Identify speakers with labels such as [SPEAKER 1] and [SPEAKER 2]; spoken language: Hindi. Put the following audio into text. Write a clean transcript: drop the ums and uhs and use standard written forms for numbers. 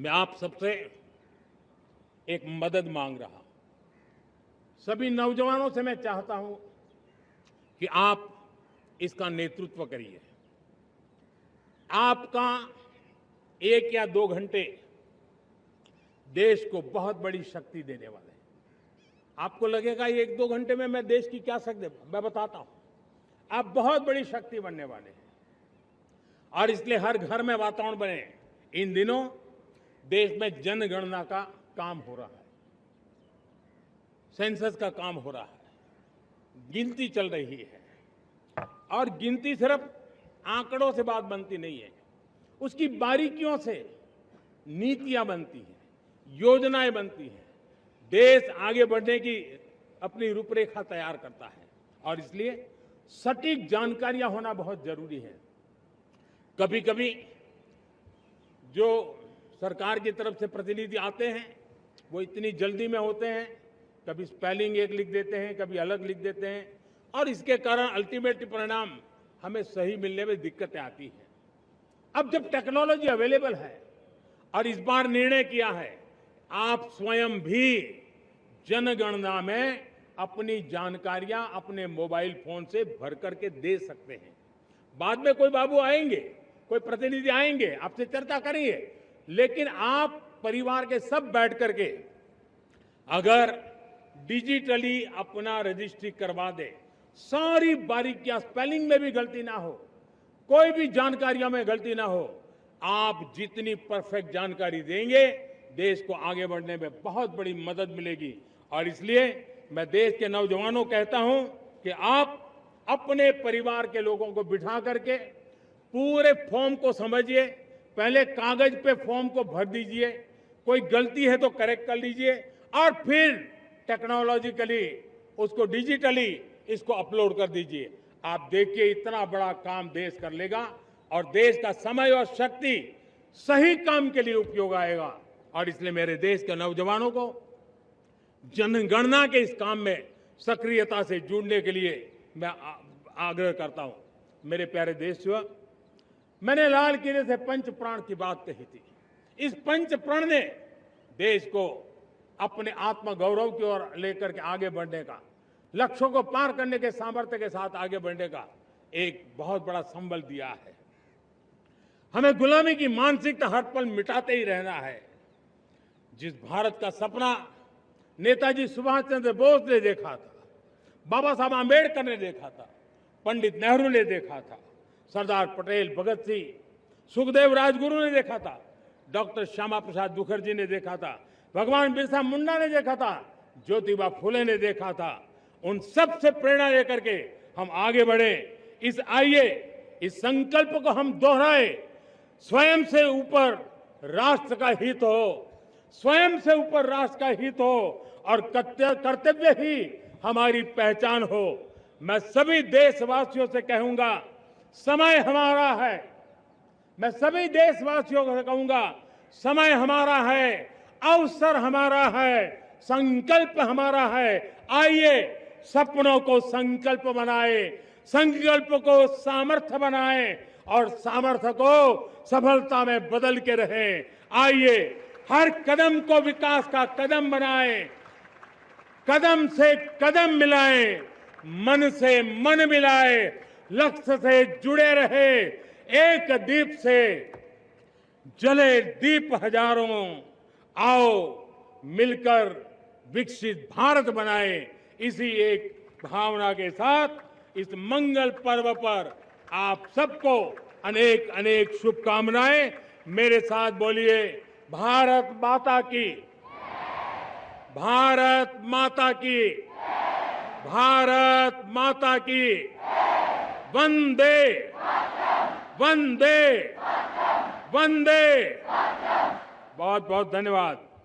[SPEAKER 1] मैं आप सबसे एक मदद मांग रहा हूं। सभी नौजवानों से मैं चाहता हूं कि आप इसका नेतृत्व करिए। आपका 1 या 2 घंटे देश को बहुत बड़ी शक्ति देने वाले हैं। आपको लगेगा 1-2 घंटे में मैं देश की क्या शक्ति, मैं बताता हूं। आप बहुत बड़ी शक्ति बनने वाले हैं और इसलिए हर घर में वातावरण बने। इन दिनों देश में जनगणना का काम हो रहा है, सेंसस का काम हो रहा है, गिनती चल रही है और गिनती सिर्फ आंकड़ों से बात बनती नहीं है, उसकी बारीकियों से नीतियां बनती हैं, योजनाएं बनती हैं, देश आगे बढ़ने की अपनी रूपरेखा तैयार करता है और इसलिए सटीक जानकारियां होना बहुत जरूरी है। कभी कभी जो सरकार की तरफ से प्रतिनिधि आते हैं वो इतनी जल्दी में होते हैं, कभी स्पेलिंग एक लिख देते हैं, कभी अलग लिख देते हैं और इसके कारण अल्टीमेट परिणाम हमें सही मिलने में दिक्कतें आती हैं। अब जब टेक्नोलॉजी अवेलेबल है और इस बार निर्णय किया है, आप स्वयं भी जनगणना में अपनी जानकारियां अपने मोबाइल फोन से भर करके दे सकते हैं। बाद में कोई बाबू आएंगे, कोई प्रतिनिधि आएंगे, आपसे चर्चा करेंगे, लेकिन आप परिवार के सब बैठ करके अगर डिजिटली अपना रजिस्ट्री करवा दे, सारी बारीकियां, स्पेलिंग में भी गलती ना हो, कोई भी जानकारियों में गलती ना हो, आप जितनी परफेक्ट जानकारी देंगे देश को आगे बढ़ने में बहुत बड़ी मदद मिलेगी। और इसलिए मैं देश के नौजवानों को कहता हूं कि आप अपने परिवार के लोगों को बिठा करके पूरे फॉर्म को समझिए, पहले कागज पे फॉर्म को भर दीजिए, कोई गलती है तो करेक्ट कर लीजिए और फिर टेक्नोलॉजिकली उसको डिजिटली इसको अपलोड कर दीजिए। आप देखिए इतना बड़ा काम देश कर लेगा और देश का समय और शक्ति सही काम के लिए उपयोग आएगा। और इसलिए मेरे देश के नौजवानों को जनगणना के इस काम में सक्रियता से जुड़ने के लिए मैं आग्रह करता हूं। मेरे प्यारे देशवासियों, मैंने लाल किले से पंच प्राण की बात कही थी। इस पंच प्राण ने देश को अपने आत्मगौरव की ओर लेकर के आगे बढ़ने का, लक्ष्यों को पार करने के सामर्थ्य के साथ आगे बढ़ने का एक बहुत बड़ा संबल दिया है। हमें गुलामी की मानसिकता हर पल मिटाते ही रहना है। जिस भारत का सपना नेताजी सुभाष चंद्र बोस ने देखा था, बाबा साहब आंबेडकर ने देखा था, पंडित नेहरू ने देखा था, सरदार पटेल, भगत सिंह, सुखदेव राजगुरु ने देखा था, डॉक्टर श्यामा प्रसाद मुखर्जी ने देखा था, भगवान बिरसा मुंडा ने देखा था, ज्योतिबा फुले ने देखा था, उन सब से प्रेरणा लेकर के हम आगे बढ़े। आइए इस संकल्प को हम दोहराए, स्वयं से ऊपर राष्ट्र का हित हो, स्वयं से ऊपर राष्ट्र का हित हो और कर्तव्य ही हमारी पहचान हो। मैं सभी देशवासियों से कहूंगा, समय हमारा है। मैं सभी देशवासियों से कहूंगा, समय हमारा है, अवसर हमारा है, संकल्प हमारा है। आइए सपनों को संकल्प बनाए, संकल्प को सामर्थ्य बनाए और सामर्थ्य को सफलता में बदल के रहें। आइए हर कदम को विकास का कदम बनाएं, कदम से कदम मिलाएं, मन से मन मिलाएं, लक्ष्य से जुड़े रहे। एक दीप से जले दीप हजारों, आओ मिलकर विकसित भारत बनाएं। इसी एक भावना के साथ इस मंगल पर्व पर आप सबको अनेक अनेक शुभकामनाएं। मेरे साथ बोलिए, भारत माता की, भारत माता की, भारत माता की, वंदे वंदे वंदे। बहुत बहुत धन्यवाद।